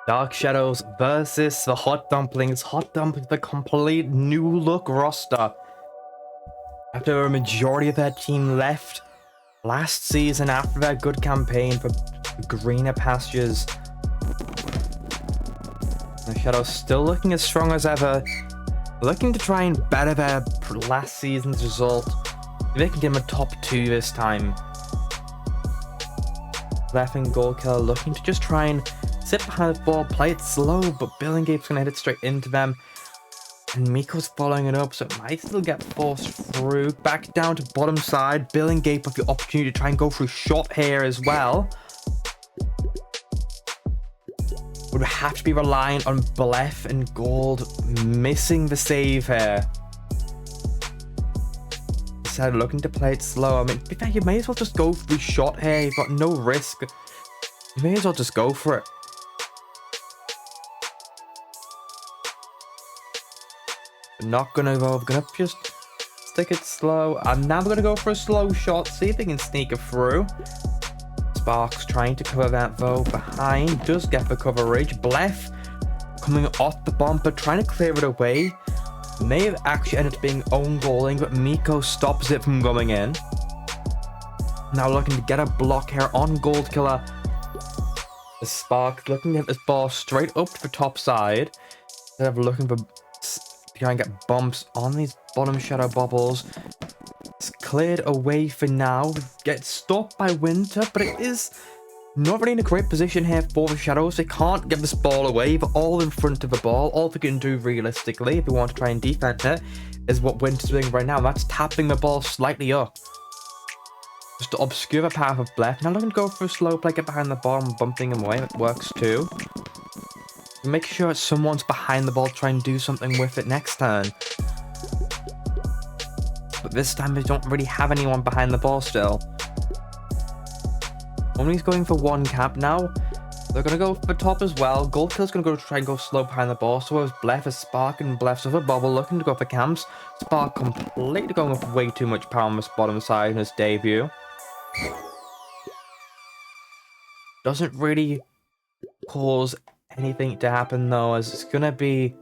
Dark Shadows versus the Hot Dumplings. Hot Dumplings, the complete new look roster. After a majority of their team left last season after their good campaign for greener pastures. The Shadows still looking as strong as ever. Looking to try and better their last season's result. If they can get them a top 2 this time. Left and Gold Killer looking to just try and sit behind the ball, play it slow, but Billingate's going to hit it straight into them. And Miko's following it up, so it might still get forced through. Back down to bottom side. Billingate with the opportunity to try and go through shot here as well. Would have to be reliant on Blef and Gold missing the save here. Instead, looking to play it slow. I mean, to be fair, you may as well just go through shot here. You've got no risk. You may as well just go for it. We're not gonna go. We're gonna just stick it slow. And now we're gonna go for a slow shot. See if they can sneak it through. Sparks trying to cover that though. Behind does get the coverage. Blef coming off the bumper, trying to clear it away. May have actually ended up being own goaling, but Miko stops it from going in. Now looking to get a block here on Gold Killer. The Spark looking to hit this ball straight up to the top side. Instead of looking for try and get bumps on these bottom shadow bubbles. It's cleared away for now. Gets stopped by Winter, but it is not really in a great position here for the Shadows. They can't get this ball away. They're all in front of the ball. All they can do realistically, if they want to try and defend it, is what Winter's doing right now. That's tapping the ball slightly up. Just to obscure the path of Blef. Now looking to go for a slow play, get behind the ball and bumping him away. It works too. Make sure someone's behind the ball, try and do something with it next turn. But this time they don't really have anyone behind the ball still. Only's going for one cap now. They're going to go for the top as well. Gold Killer's going to go try and go slow behind the ball. So is Blef, is Spark, and Blef's with a Bobble looking to go for camps. Spark completely going with way too much power on this bottom side in his debut. Doesn't really cause anything to happen though, as it's gonna be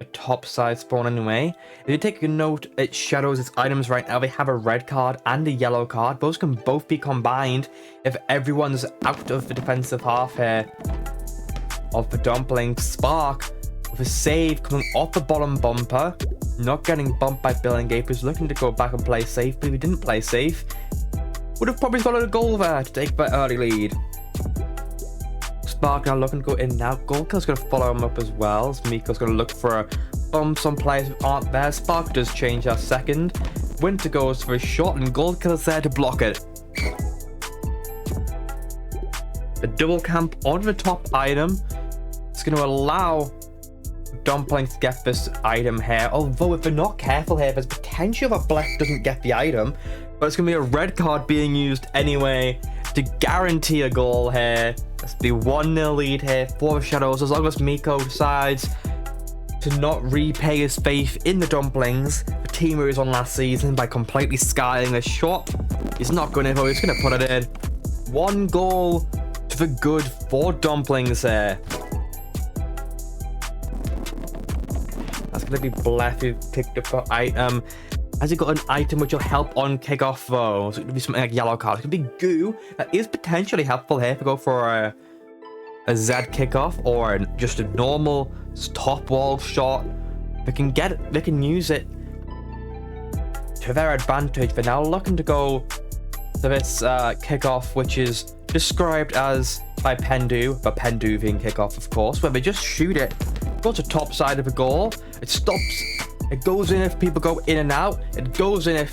a top side spawn anyway. If you take a note, it shadows its items right now. They have a red card and a yellow card. Those can both be combined if everyone's out of the defensive half here of the Dumplings. Spark with a save coming off the bottom bumper, not getting bumped by Billingate, who's looking to go back and play safe, but he didn't play safe. Would have probably got a goal there to take the early lead. Spark now looking to go in now. Gold Killer's going to follow him up as well. Miko's going to look for a bump. Some players who aren't there. Spark does change our second. Winter goes for a shot and Gold Killer's there to block it. A double camp on the top item. It's going to allow Dumplings to get this item here. Although if they're not careful here, there's potential that Blef doesn't get the item. But it's going to be a red card being used anyway to guarantee a goal here. Let's be 1-0 lead here for the Shadows, as long as Miko decides to not repay his faith in the Dumplings, the team he was on last season, by completely skying the shot. He's not going to, though. He's going to put it in. 1 goal to the good for Dumplings here. That's going to be Blef who picked up the item. Has he got an item which will help on kickoff though? So it could be something like yellow card. It could be goo. That is potentially helpful here if we go for a Z kickoff or just a normal top wall shot. They can use it to their advantage. They're now looking to go to this kickoff, which is described as by Pendu, but Penduvian kickoff, of course, where they just shoot it, go to top side of the goal. It stops. It goes in if people go in and out. It goes in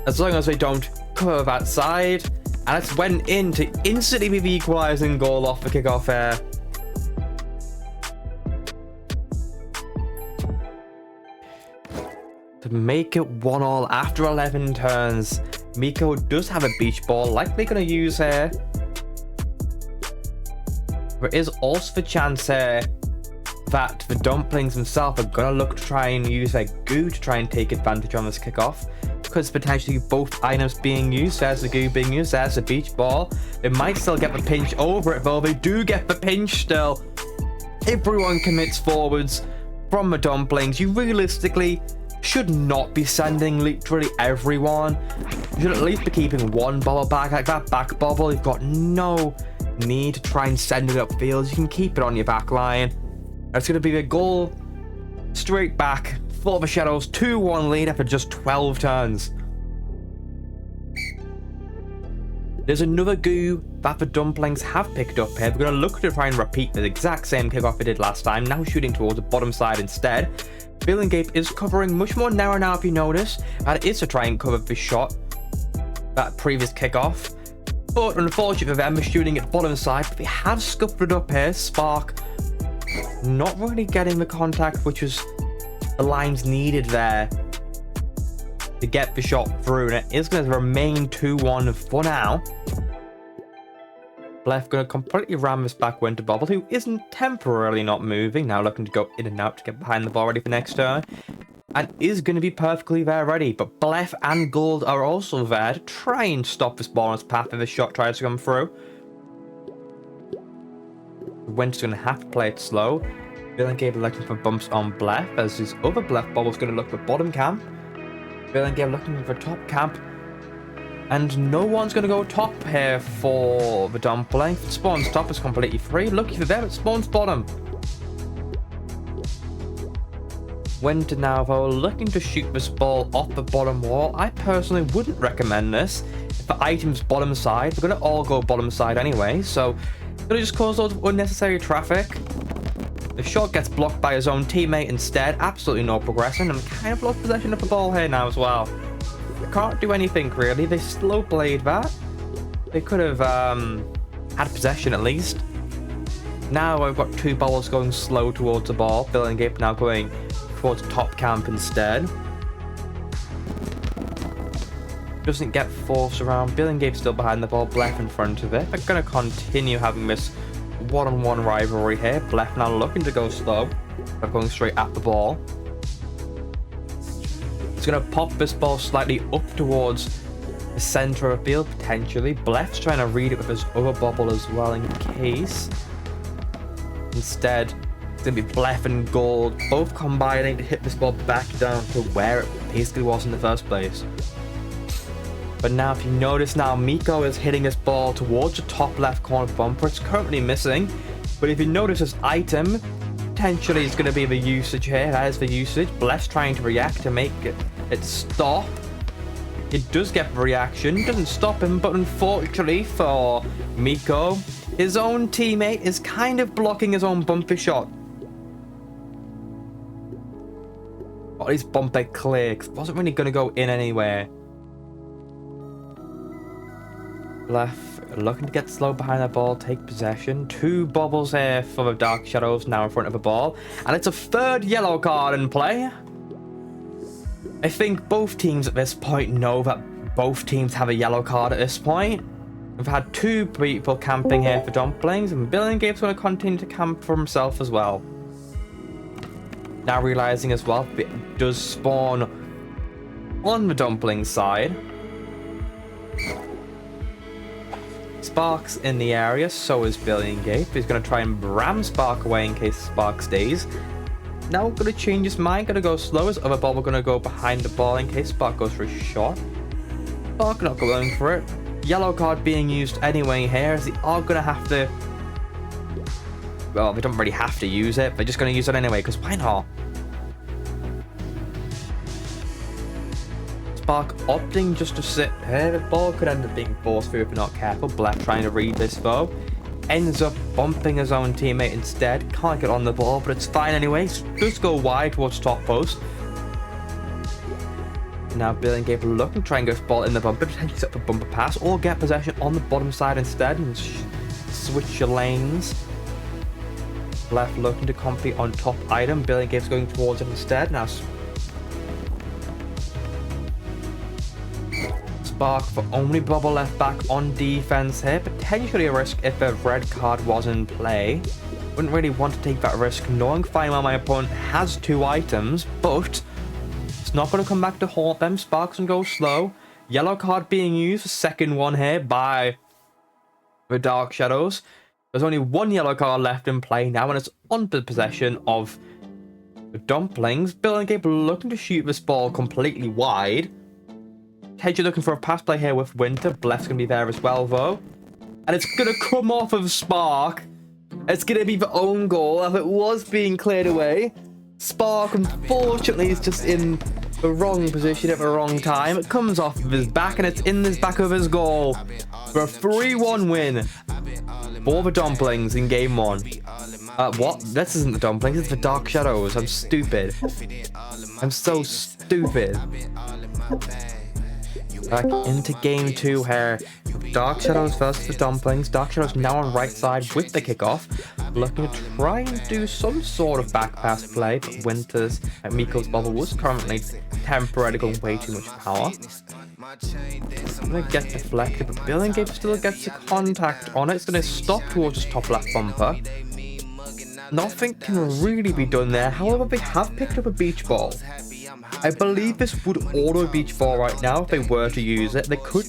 as long as they don't cover that side. And it's went in to instantly be the equalising goal off the kickoff here. To make it 1-1 after 11 turns. Miko does have a beach ball, like they're going to use here. There is also the chance here that the Dumplings themselves are going to look to try and use their goo to try and take advantage on this kickoff, because potentially both items being used. There's the goo being used, there's the beach ball. They might still get the pinch over it though. They do get the pinch still. everyone commits forwards from the Dumplings. You realistically should not be sending literally everyone. You should at least be keeping one bobble back, like that back bobble. You've got no need to try and send it upfield. You can keep it on your back line. That's going to be the goal. Straight back for the Shadows. 2-1 lead after just 12 turns. There's another goo that the Dumplings have picked up here. We're going to look to try and repeat the exact same kickoff we did last time, now shooting towards the bottom side instead. Billingape is covering much more narrow now, if you notice. That is to try and cover the shot, that previous kickoff. But unfortunately for them, they're shooting at bottom side, but they have scuffed it up here. Spark not really getting the contact, which was the lines needed there to get the shot through, and it is going to remain 2-1 for now. Blef going to completely ram this back win to Bobble, who isn't temporarily not moving, now looking to go in and out to get behind the ball ready for next turn, and is going to be perfectly there ready. But Blef and Gold are also there to try and stop this ball on its path if the shot tries to come through. Winter's going to have to play it slow. Billingape looking for bumps on Blef, as his other Blef Bobble's going to look for bottom camp. Billingape looking for top camp. And no one's going to go top here for the Dumpling. Spawn's top is completely free. Lucky for them, it spawns bottom. Winter now, though, looking to shoot this ball off the bottom wall. I personally wouldn't recommend this. If the item's bottom side, we're going to all go bottom side anyway, so it's going to just cause loads of unnecessary traffic. The shot gets blocked by his own teammate instead. Absolutely no progression, and kind of lost possession of the ball here now as well. They can't do anything really. They slow played that. They could have had possession at least. Now I've got two balls going slow towards the ball. Billingape now going towards top camp instead. Doesn't get forced around. Billingape still behind the ball. Blef in front of it. They're going to continue having this one-on-one rivalry here. Blef now looking to go slow. They're going straight at the ball. He's going to pop this ball slightly up towards the center of the field, potentially. Blef's trying to read it with his other bobble as well in case. Instead, it's going to be Blef and Gold both combining to hit this ball back down to where it basically was in the first place. But now, if you notice now, Miko is hitting this ball towards the top left corner bumper. It's currently missing. But if you notice this item, potentially is going to be the usage here. That is the usage. Blef's trying to react to make it stop. It does get the reaction. Doesn't stop him, but unfortunately for Miko, his own teammate is kind of blocking his own bumper shot. Or at least bumper clear, 'cause it wasn't really going to go in anywhere. Blef looking to get slow behind the ball, take possession. Two bobbles here for the Dark Shadows now in front of the ball. And it's a third yellow card in play. I think both teams at this point know that both teams have a yellow card at this point. We've had two people camping here for Dumplings, and Billingape's going to continue to camp for himself as well. Now realizing as well, it does spawn on the Dumplings side. Spark's in the area, so is Billingape. He's going to try and ram Spark away in case Spark stays. Now going to change his mind, going to go slow. His other ball, we're going to go behind the ball in case Spark goes for a shot. Spark not going for it. Yellow card being used anyway here, as they are going to have to... Well, they don't really have to use it. They're just going to use it anyway, because why not? Spark opting just to sit here. The ball could end up being forced through if you're not careful. Blef trying to read this though. Ends up bumping his own teammate instead. Can't get on the ball, but it's fine anyway. Does go wide towards top post. Now Billingape looking to try and get this ball in the bumper, potentially set up a bumper pass, or get possession on the bottom side instead and switch your lanes. Blef looking to compete on top item. Billingape's going towards it instead. Now Spark for only bobble left back on defense here. Potentially a risk if a red card was in play. Wouldn't really want to take that risk, knowing fine well my opponent has two items, but it's not going to come back to haunt them. Sparks and go slow. Yellow card being used, second one here by the Dark Shadows. There's only one yellow card left in play now, and it's on the possession of the Dumplings. Bill and Gabe looking to shoot this ball completely wide. Hedge looking for a pass play here with Winter. Bleff's going to be there as well, though. And it's going to come off of Spark. It's going to be the own goal, as it was being cleared away. Spark, unfortunately, is just in the wrong position at the wrong time. It comes off of his back, and it's in the back of his goal for a 3-1 win for the Dumplings in game 1. What? This isn't the Dumplings, it's the Dark Shadows. I'm stupid. I'm so stupid. Back into game 2 here. Dark Shadows versus the Dumplings. Dark Shadows now on right side with the kickoff. Looking to try and do some sort of back pass play, but Winters and Miko's Bobble was currently temporarily going way too much power. Gonna get deflected, but Bill and Gabe still gets a contact on it. It's gonna stop towards his top left bumper. Nothing can really be done there. However, they have picked up a beach ball. I believe this would auto beach ball right now if they were to use it. They could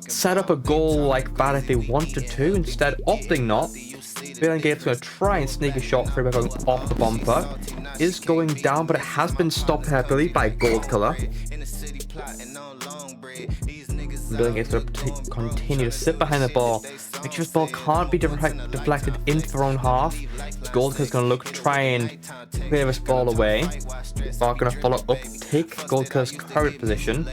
set up a goal like that if they wanted to, instead opting not. Bill and Gabe's going to try and sneak a shot through by going off the bumper. Is going down, but it has been stopped here, I believe, by Gold Color. Bill and Gabe's going to continue to sit behind the ball. Make sure this ball can't be deflected into their own half. Gold Color's going to look to try and clear this ball away. Spark going to follow up, take Gold Color's current position.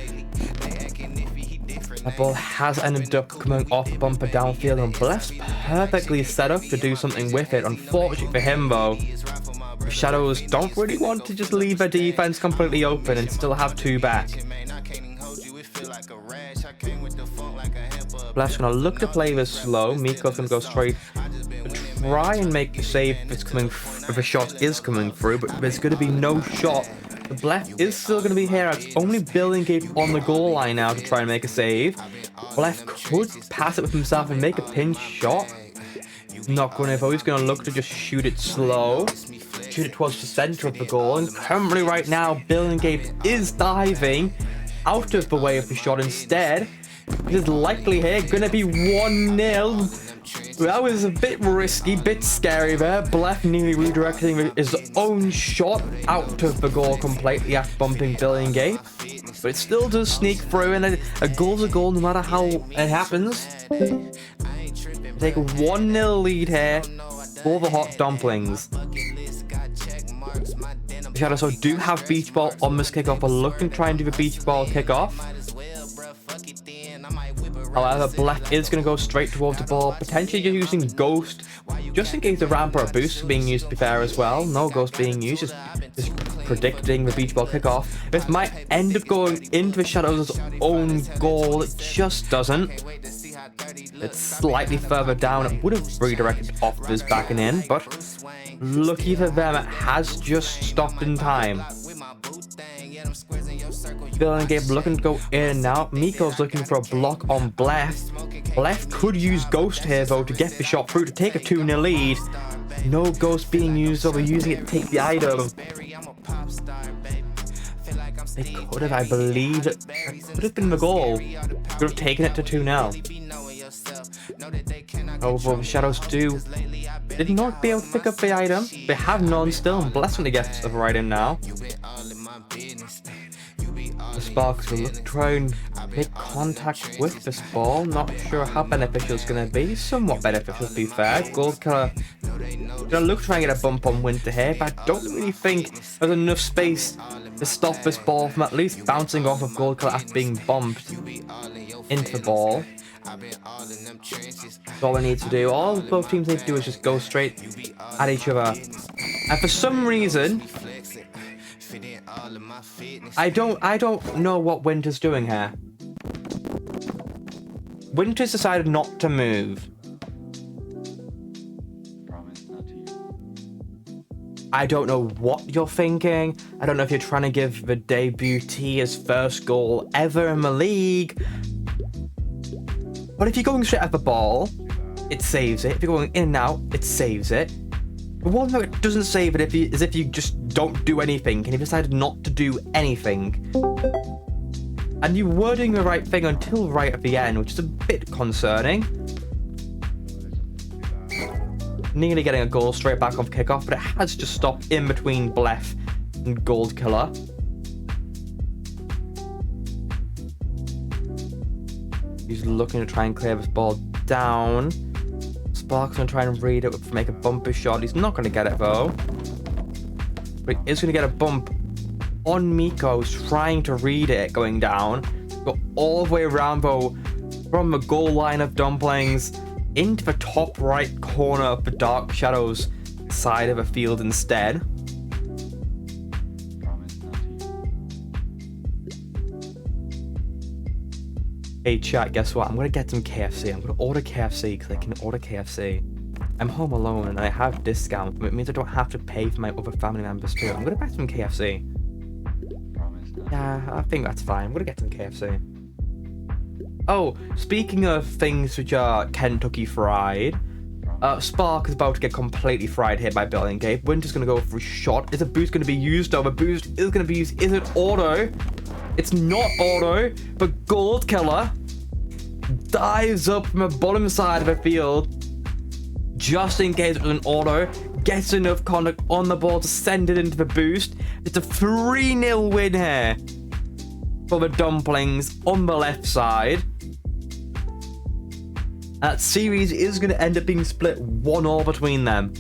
That ball has ended up coming off the bumper downfield, and Bleff's perfectly set up to do something with it. Unfortunately for him, though, the Shadows don't really want to just leave their defense completely open and still have 2 back. Bleff's going to look to play this slow. Miko's going to go straight to try and make the save if a shot is coming through, but there's going to be no shot. The Bleff is still going to be here. It's only Bill and Gabe on the goal line now to try and make a save. Bleff could pass it with himself and make a pinch shot. Not going to, though. He's going to look to just shoot it slow. Shoot it towards the center of the goal. And currently right now, Bill and Gabe is diving out of the way of the shot instead. It is likely here going to be 1-0. That was a bit risky, bit scary there. Bleff nearly redirecting his own shot out of the goal completely after bumping Bill and Gabe. But it still does sneak through, and a goal's a goal no matter how it happens. Take a 1-0 lead here for the Hot Dumplings. The Shadows do have beach ball on this kickoff. We're looking to try and do the beach ball kickoff. However, Bleff is going to go straight towards the ball, potentially using Ghost, just in case the ramp or a boost being used to be fair as well. No Ghost being used, just predicting the beach ball kickoff. This might end up going into the Shadows' own goal. It just doesn't. It's slightly further down. It would have redirected off of his back and in, but lucky for them, it has just stopped in time. Bill and Gabe looking to go in and out. Miko's looking for a block on Bleff. Bleff could use Ghost here, though, to get the shot through to take a 2-0 lead. No Ghost being used, though. We're using it to take the item. They could have, I believe, it could have been the goal. Could have taken it to 2-0. Oh, well, the Shadows did not be able to pick up the item. They have none still, and Bless when they get the right in now. The Sparks will look to try and make contact with this ball. Not sure how beneficial it's going to be. Somewhat beneficial, to be fair. Gold Color gonna look to try and get a bump on Winter here, but I don't really think there's enough space to stop this ball from at least bouncing off of Gold Color after being bumped into the ball. That's all I need to do. All both teams need to do is just go straight at each other. And for some reason, I don't know what Winter's doing here. Winter's decided not to move. I don't know what you're thinking. I don't know if you're trying to give the debutee his first goal ever in the league. But if you're going straight at the ball, it saves it. If you're going in and out, it saves it. The one thing that doesn't save it is if you just don't do anything, and you decided not to do anything. And you were doing the right thing until right at the end, which is a bit concerning. Nearly getting a goal straight back off kickoff, but it has just stopped in between Blef and Gold Killer. He's looking to try and clear this ball down. Spark's going to try and read it, make a bumper shot. He's not going to get it though. But he is going to get a bump on Miko, who's trying to read it going down. Go all the way around though, from the goal line of Dumplings into the top right corner of the Dark Shadows side of the field instead. Hey chat, guess what? I'm gonna get some KFC. I'm gonna order KFC because I can order KFC. I'm home alone and I have discount. It means I don't have to pay for my other family members too. I'm gonna buy some KFC. Yeah, I think that's fine. I'm gonna get some KFC. Oh, speaking of things which are Kentucky Fried, Spark is about to get completely fried here by Billy and Gabe. Winter's gonna go for a shot. Is a boost gonna be used though? The boost is gonna be used. Is it auto? It's not auto, but Gold Killer dives up from the bottom side of the field just in case it was an auto, gets enough contact on the ball to send it into the boost. It's a 3-0 win here for the Dumplings on the left side. That series is going to end up being split 1-1 between them.